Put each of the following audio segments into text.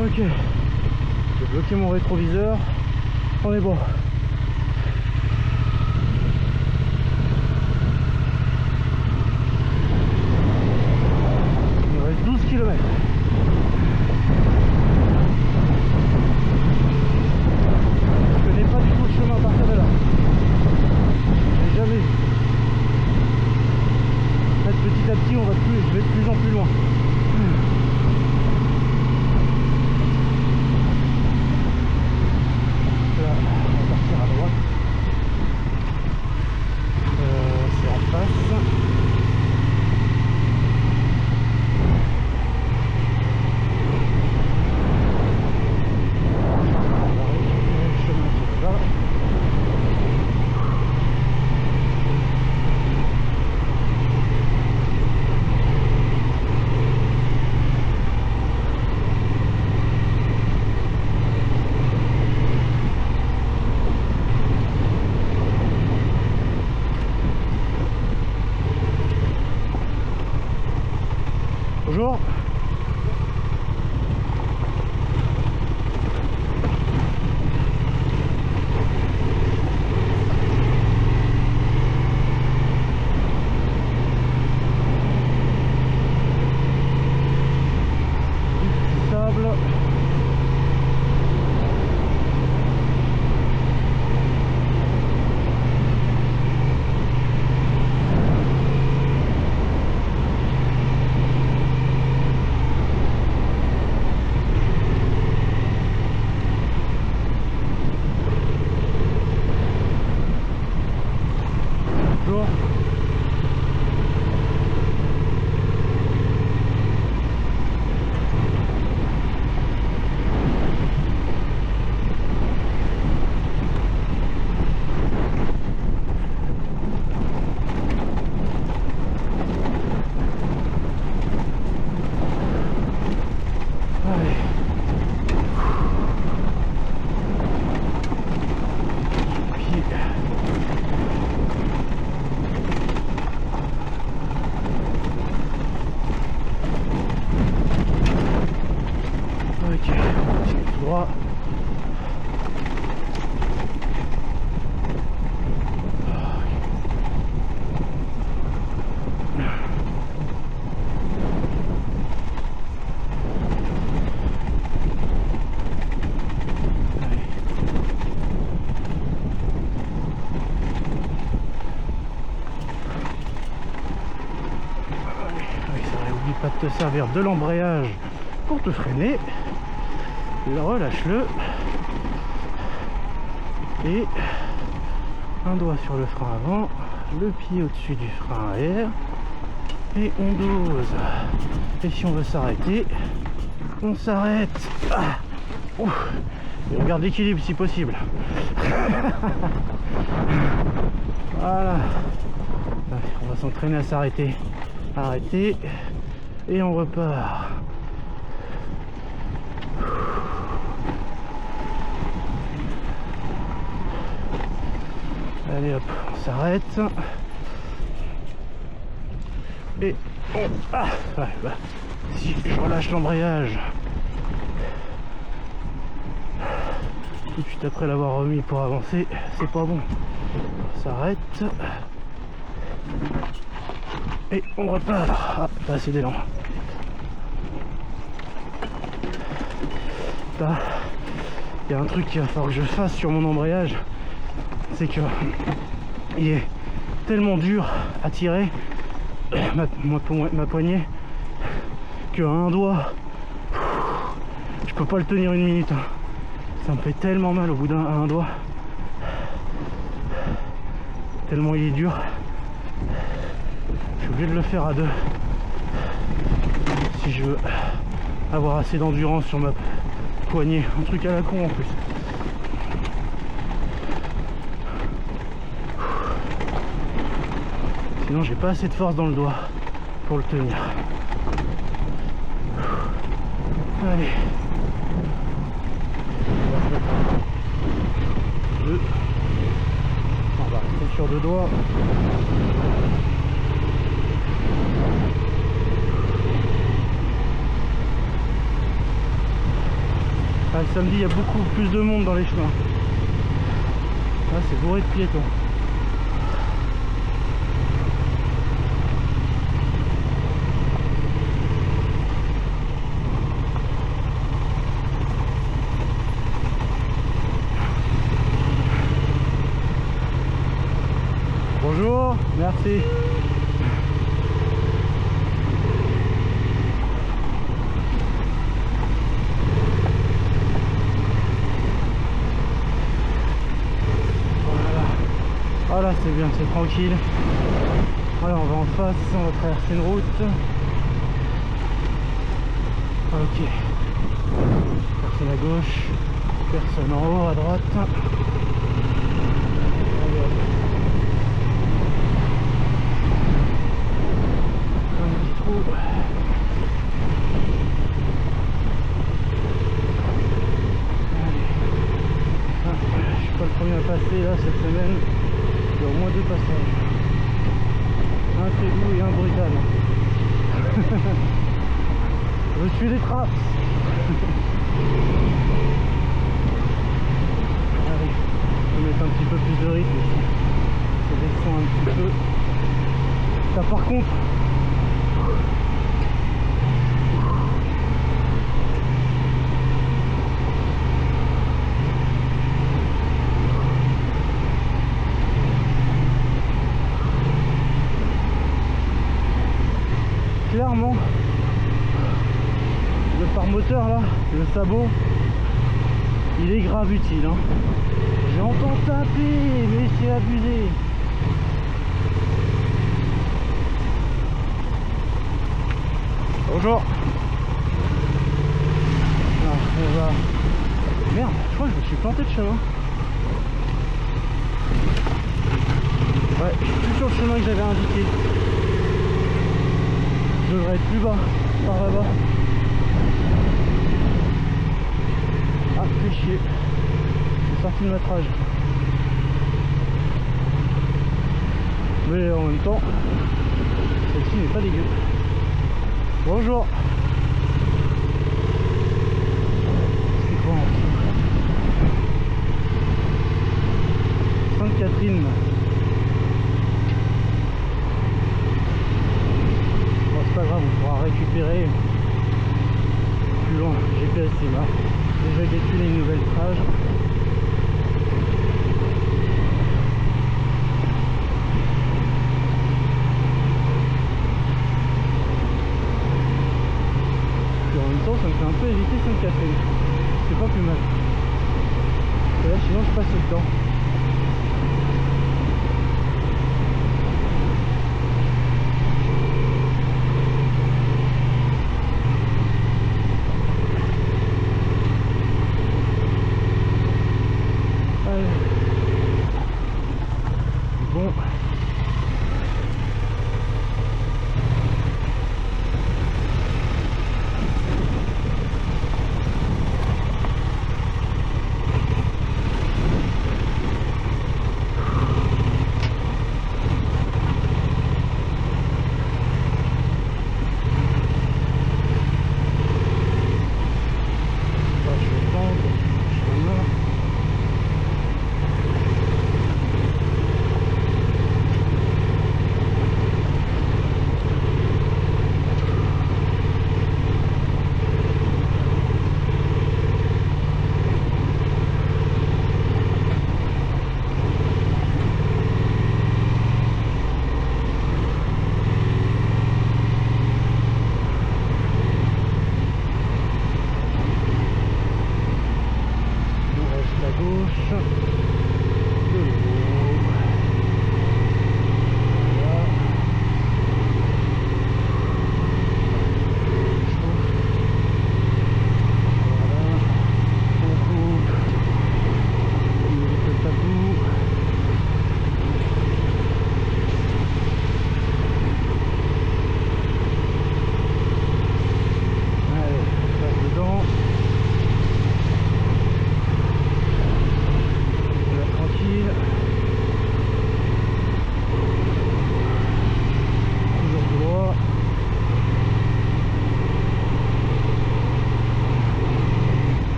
Ok, j'ai bloqué mon rétroviseur, on est bon. Il me reste 12 km. Je connais pas du tout le chemin à partir de là. J'ai jamais vu. En fait, petit à petit, je vais de plus en plus loin. Là, on va partir à droite. C'est en face. Bonjour. Du sable. Bonjour. Allez. Pied. Ok, tout droit. Oui, ça aurait oublié pas de te servir de l'embrayage pour te freiner. Relâche-le. Et un doigt sur le frein avant, le pied au-dessus du frein arrière. Et on dose. Et si on veut s'arrêter, on s'arrête. Ah. Ouf. Et on garde l'équilibre si possible. Voilà. Allez, on va s'entraîner à s'arrêter. Arrêter. Et on repart. Allez hop, on s'arrête. Et on... Ah ouais, bah, si je relâche l'embrayage tout de suite après l'avoir remis pour avancer, c'est pas bon. On s'arrête. Et on repart. Ah, pas assez d'élan. Là, il y a un truc qu'il va falloir que je fasse sur mon embrayage. C'est que il est tellement dur à tirer ma poignée qu'à un doigt je peux pas le tenir une minute, hein. Ça me fait tellement mal au bout d'un doigt, tellement il est dur. Je suis obligé de le faire à deux si je veux avoir assez d'endurance sur ma poignée. Un truc à la con en plus. Sinon j'ai pas assez de force dans le doigt pour le tenir. Allez. Deux. On va rester sur deux doigts. Ah, le samedi, il y a beaucoup plus de monde dans les chemins. Là, c'est bourré de piétons. Bonjour, merci. Voilà, c'est bien, c'est tranquille. Voilà, on va en face, on va traverser une route. Ok. Personne à gauche, personne en haut, à droite. Allez, hop. Un petit trou. Allez. Ah, je suis pas le premier à passer là cette semaine. Il y a au moins 2 passages. Un très doux et un brutal. Je suis des traces. Allez, je vais mettre un petit peu plus de rythme ici. Ça descend un petit peu. Ça par contre. Clairement, le pare-moteur là, le sabot, il est grave utile. Hein. J'entends taper, mais c'est abusé. Bonjour. Ah, on va... Merde, je crois que je me suis planté de chemin. Ouais, je suis plus sur le chemin que j'avais indiqué. Je devrais être plus bas, par là-bas. Ah, fais chier. J'ai sorti le métrage. Mais en même temps, celle-ci n'est pas dégueu. Bonjour. C'est quoi en dessous? Sainte-Catherine. C'est pas grave, on pourra récupérer plus loin. GPS est là. Déjà calculé une nouvelle trage. Et en même temps, ça me fait un peu éviter Sainte-Catherine. C'est pas plus mal. Parce que là, sinon, je passe dedans. Bon.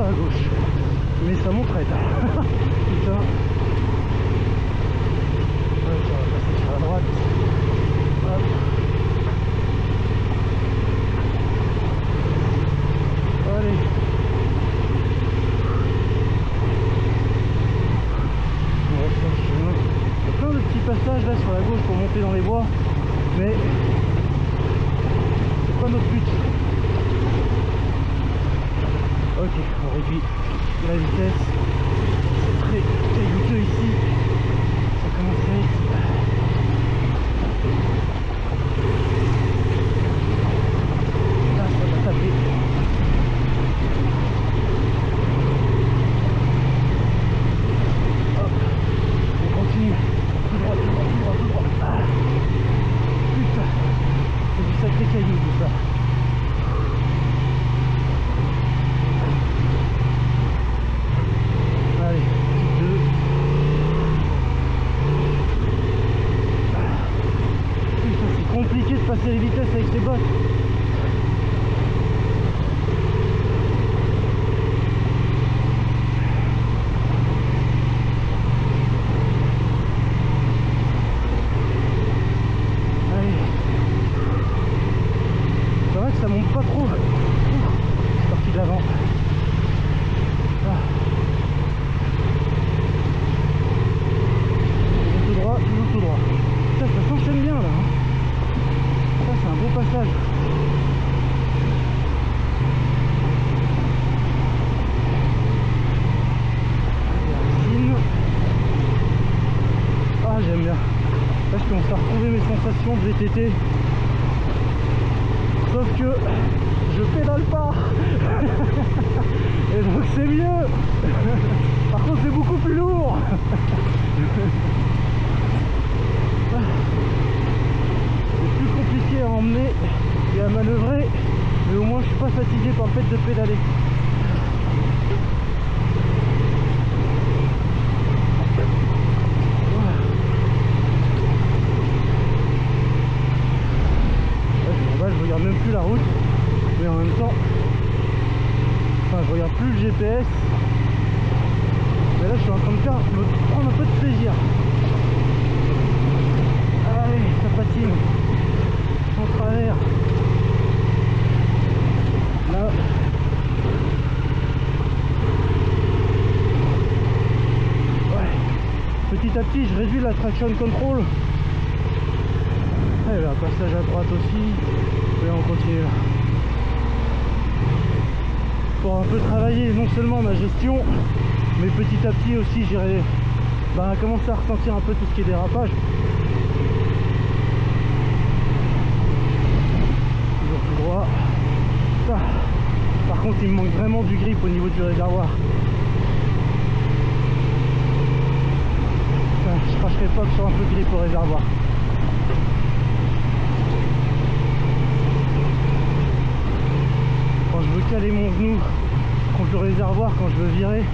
à gauche. Mais ça m'entraide. Putain. Ok, on va passer sur la droite. Hop. Allez. On reste sur le chemin. Il y a plein de petits passages là sur la gauche pour monter dans les bois. Mais c'est pas notre but. Ok, on réduit la vitesse. C'est très caillouteux ici. Ça commence à être... Là, ça va taper. Hop, on continue. Tout droit, tout droit, tout droit, tout droit. Ah. Putain, c'est du sacré caillou tout ça. Allez, deux. Putain, c'est compliqué de passer les vitesses avec ces bottes. Allez. C'est vrai que ça monte pas trop. Je suis parti de l'avant. Toujours tout droit. Ça s'enchaîne bien là. Ça c'est un beau passage. Ah j'aime bien. Là je commence à retrouver mes sensations de VTT. Sauf que je pédale pas. Et donc c'est mieux. Par contre c'est beaucoup plus lourd. C'est plus compliqué à emmener et à manœuvrer, mais au moins je suis pas fatigué par le fait de pédaler. Là, je regarde même plus la route, mais en même temps, enfin je regarde plus le GPS. Mais là je suis en train de prendre un peu de plaisir. Allez, ça patine. En travers. Là. Ouais. Petit à petit, je réduis la traction control. Il y a un passage à droite aussi. Et on continue là. Pour un peu travailler non seulement ma gestion, mais petit à petit aussi j'irai commencer à ressentir un peu tout ce qui est dérapage. Toujours tout droit. Ah. Par contre il me manque vraiment du grip au niveau du réservoir. Enfin, je cracherai pas sur un peu de grip au réservoir. Quand je veux caler mon genou contre le réservoir, quand je veux virer,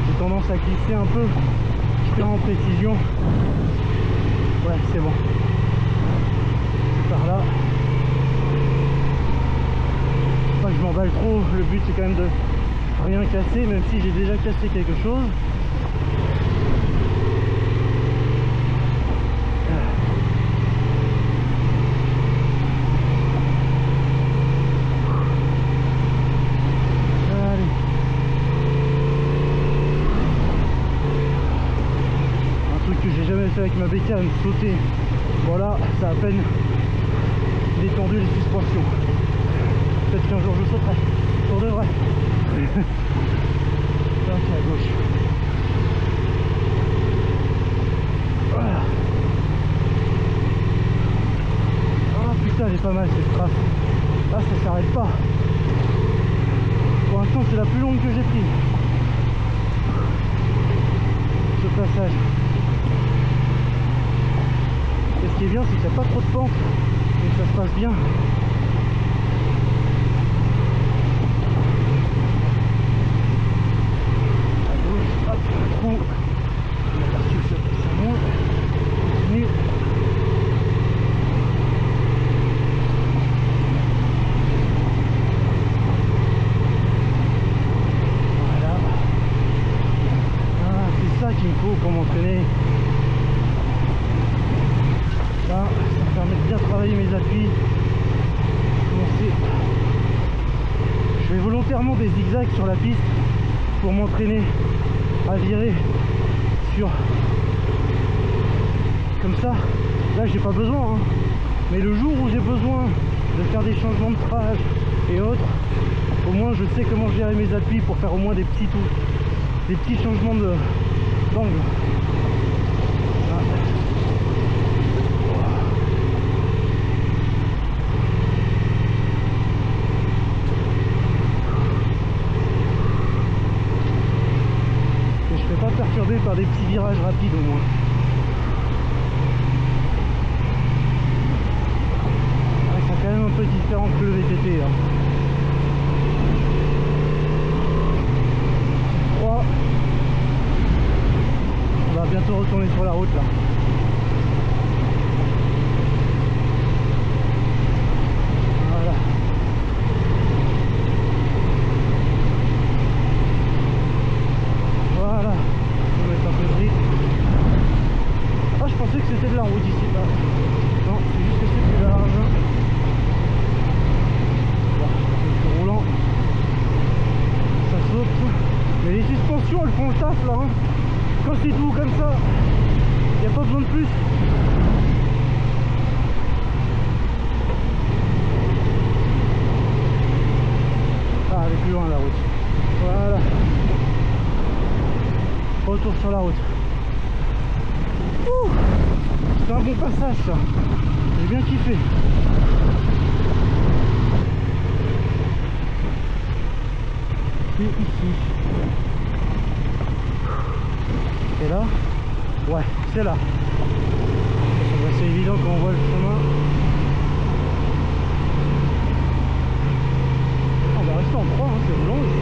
j'ai tendance à glisser un peu. Je perds en précision. Ouais, c'est bon. C'est par là. Faut pas que je m'emballe trop. Le but c'est quand même de rien casser, même si j'ai déjà cassé quelque chose. Avec ma bécane sauter, voilà, ça a à peine détendu les suspensions. Peut-être qu'un jour je sauterai pour de vrai. Ok, à gauche. Voilà. Oh putain, elle est pas mal cette trace. Là ça s'arrête pas. Pour l'instant c'est la plus longue que j'ai prise. Ce passage. Et ce qui est bien, c'est qu'il n'y a pas trop de pente, donc ça se passe bien. À gauche, hop, trou. On a parti sur ça monte. Continue. volontairement des zigzags sur la piste pour m'entraîner à virer sur comme ça. Là j'ai pas besoin hein. Mais le jour où j'ai besoin de faire des changements de trage et autres, au moins je sais comment gérer mes appuis pour faire au moins des petits changements d'angle. Perturbé par des petits virages rapides au moins. Ouais, c'est quand même un peu différent que le VTT hein. Froid. On va bientôt retourner sur la route là. Voilà. Voilà. Ah, je pensais que c'était de la route ici là. Non, c'est juste que c'est plus large. Bon, c'est plus roulant. Ça saute. Mais les suspensions elles font le taf là hein. Quand c'est doux comme ça, il n'y a pas besoin de plus. Ah, elle est plus loin la route. Voilà. Retour sur la route. C'est un bon passage ça. J'ai bien kiffé. Et ici. Et là. Ouais, c'est là. C'est évident quand on voit le chemin. On va rester en croix, hein, c'est roulant ici.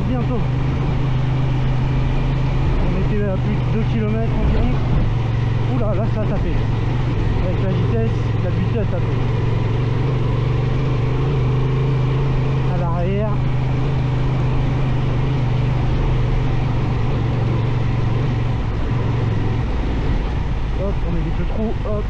Bientôt. On était à plus de 2 km environ. Oula, là ça a tapé. Avec la vitesse, la butée a tapé. À l'arrière. Hop, on évite le trou, hop.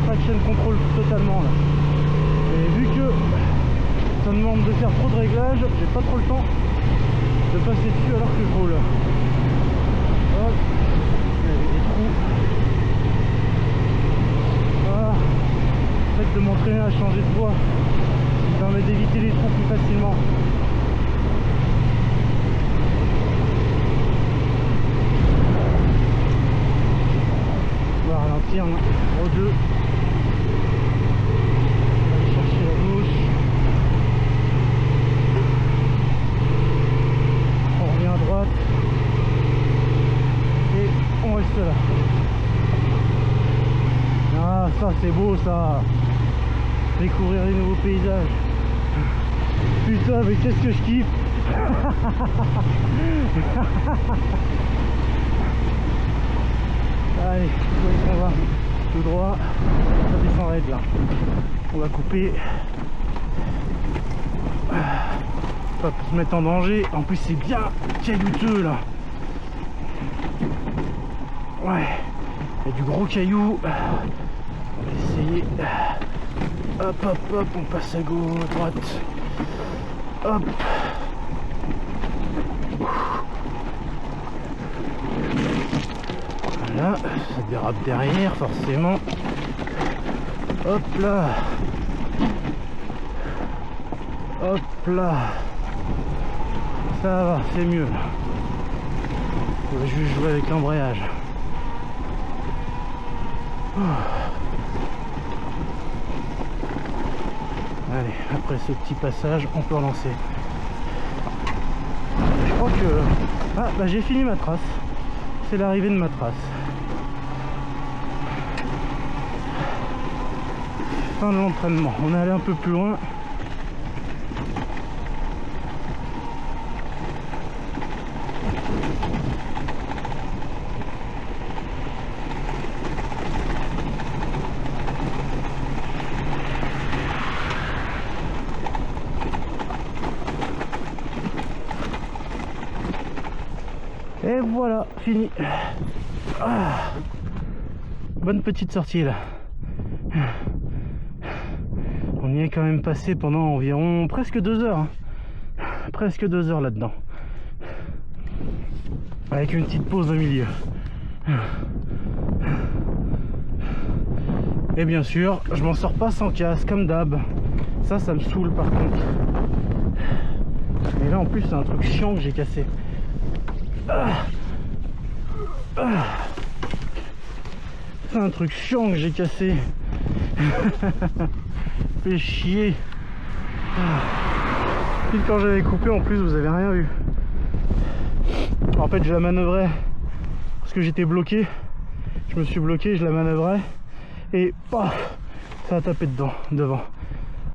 Traction control totalement là. Et vu que ça me demande de faire trop de réglages, j'ai pas trop le temps de passer dessus alors que je roule. Hop, il y avait des trous. Voilà. Le fait de m'entraîner à changer de voie me permet d'éviter les trous plus facilement. On va ralentir, numéro 2. Là. Ah, ça c'est beau ça, découvrir les nouveaux paysages. Putain, mais qu'est-ce que je kiffe. Allez, où est-ce qu'on va? Tout droit, ça descend raide là. On va couper. Pas pour se mettre en danger, en plus c'est bien caillouteux là. Ouais, il y a du gros caillou. On va essayer. Hop, hop, hop, on passe à gauche, à droite. Hop. Voilà, ça dérape derrière, forcément. Hop là. Hop là. Ça va, c'est mieux. Je vais juste jouer avec l'embrayage. Allez, après ce petit passage, on peut relancer. Je crois que... Ah, bah j'ai fini ma trace. C'est l'arrivée de ma trace. Fin de l'entraînement. On est allé un peu plus loin. Et voilà, fini. Ah, bonne petite sortie là. On y est quand même passé pendant environ presque 2 heures. Hein. Presque 2 heures là-dedans. Avec une petite pause au milieu. Et bien sûr, je m'en sors pas sans casque, comme d'hab. Ça me saoule par contre. Et là en plus c'est un truc chiant que j'ai cassé. C'est un truc chiant que j'ai cassé. Fait chier. Puis quand j'avais coupé en plus vous avez rien vu. En fait je la manœuvrais parce que j'étais bloqué. Je me suis bloqué, je la manœuvrais et paf, ça a tapé devant.